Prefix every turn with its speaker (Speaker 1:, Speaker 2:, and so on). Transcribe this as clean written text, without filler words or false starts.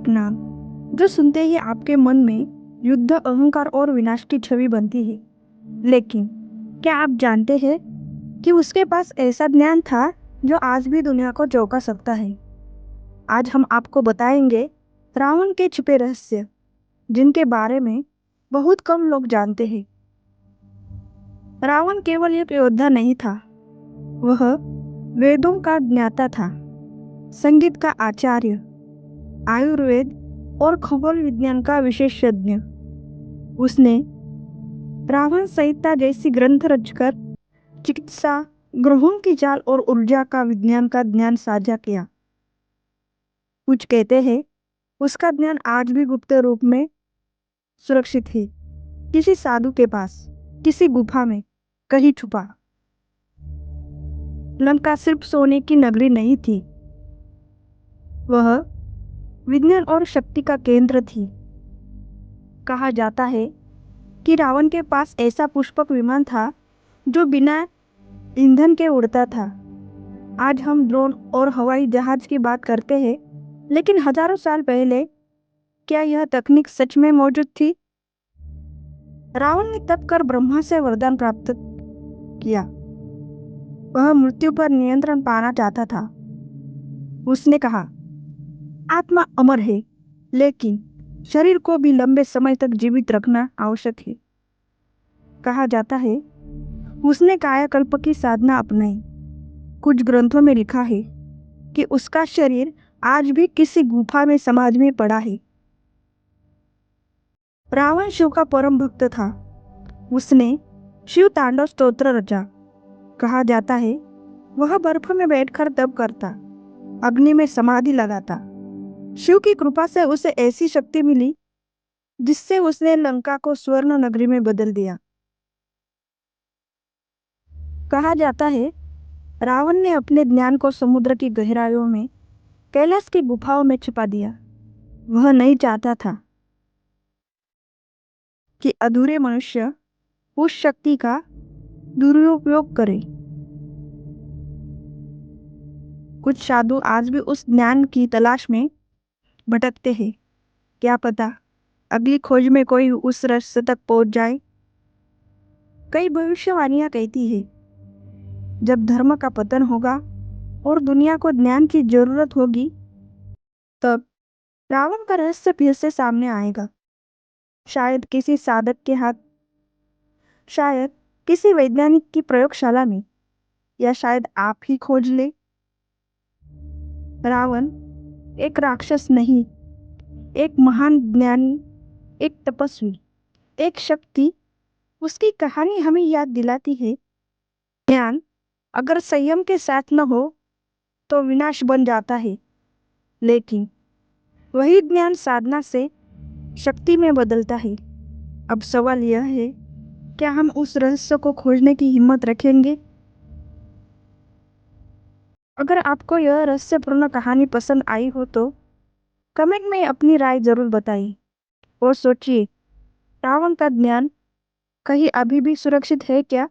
Speaker 1: नाम जो सुनते ही आपके मन में युद्ध, अहंकार और विनाश की छवि बनती है। लेकिन क्या आप जानते हैं कि उसके पास ऐसा ज्ञान था जो आज भी दुनिया को चौंका सकता है। आज हम आपको बताएंगे रावण के छुपे रहस्य, जिनके बारे में बहुत कम लोग जानते हैं। रावण केवल एक योद्धा नहीं था, वह वेदों का ज्ञाता था, संगीत का आचार्य, आयुर्वेद और खगोल विज्ञान का विशेषज्ञ। उसने रावण संहिता जैसी ग्रंथ रचकर चिकित्सा, ग्रहों की चाल और ऊर्जा का विज्ञान का ज्ञान साझा किया। कुछ कहते हैं उसका ज्ञान आज भी गुप्त रूप में सुरक्षित है, किसी साधु के पास, किसी गुफा में, कहीं छुपा। लंका सिर्फ सोने की नगरी नहीं थी, वह विज्ञान और शक्ति का केंद्र थी। कहा जाता है कि रावण के पास ऐसा पुष्पक विमान था जो बिना ईंधन के उड़ता था। आज हम ड्रोन और हवाई जहाज की बात करते हैं, लेकिन हजारों साल पहले क्या यह तकनीक सच में मौजूद थी? रावण ने तप कर ब्रह्मा से वरदान प्राप्त किया। वह मृत्यु पर नियंत्रण पाना चाहता था। उसने कहा, आत्मा अमर है, लेकिन शरीर को भी लंबे समय तक जीवित रखना आवश्यक है। कहा जाता है उसने कायाकल्प की साधना अपनाई। कुछ ग्रंथों में लिखा है कि उसका शरीर आज भी किसी गुफा में समाधि में पड़ा है। रावण शिव का परम भक्त था। उसने शिव तांडव स्तोत्र रचा। कहा जाता है वह बर्फ में बैठकर तप करता, अग्नि में समाधि लगाता। शिव की कृपा से उसे ऐसी शक्ति मिली जिससे उसने लंका को स्वर्ण नगरी में बदल दिया। कहा जाता है रावण ने अपने ज्ञान को समुद्र की गहराइयों में, कैलाश की गुफाओं में छिपा दिया। वह नहीं चाहता था कि अधूरे मनुष्य उस शक्ति का दुरुपयोग करें। कुछ साधु आज भी उस ज्ञान की तलाश में भटकते हैं। क्या पता अगली खोज में कोई उस रहस्य तक पहुंच जाए। कई भविष्यवाणियां कहती है जब धर्म का पतन होगा और दुनिया को ज्ञान की जरूरत होगी, तब रावण का रहस्य फिर से सामने आएगा। शायद किसी साधक के हाथ, शायद किसी वैज्ञानिक की प्रयोगशाला में, या शायद आप ही खोज ले। रावण एक राक्षस नहीं, एक महान ज्ञानी, एक तपस्वी, एक शक्ति। उसकी कहानी हमें याद दिलाती है ज्ञान अगर संयम के साथ न हो तो विनाश बन जाता है, लेकिन वही ज्ञान साधना से शक्ति में बदलता है। अब सवाल यह है, क्या हम उस रहस्य को खोजने की हिम्मत रखेंगे? अगर आपको यह रहस्यपूर्ण कहानी पसंद आई हो तो कमेंट में अपनी राय जरूर बताइए और सोचिए, रावण का ज्ञान कहीं अभी भी सुरक्षित है क्या?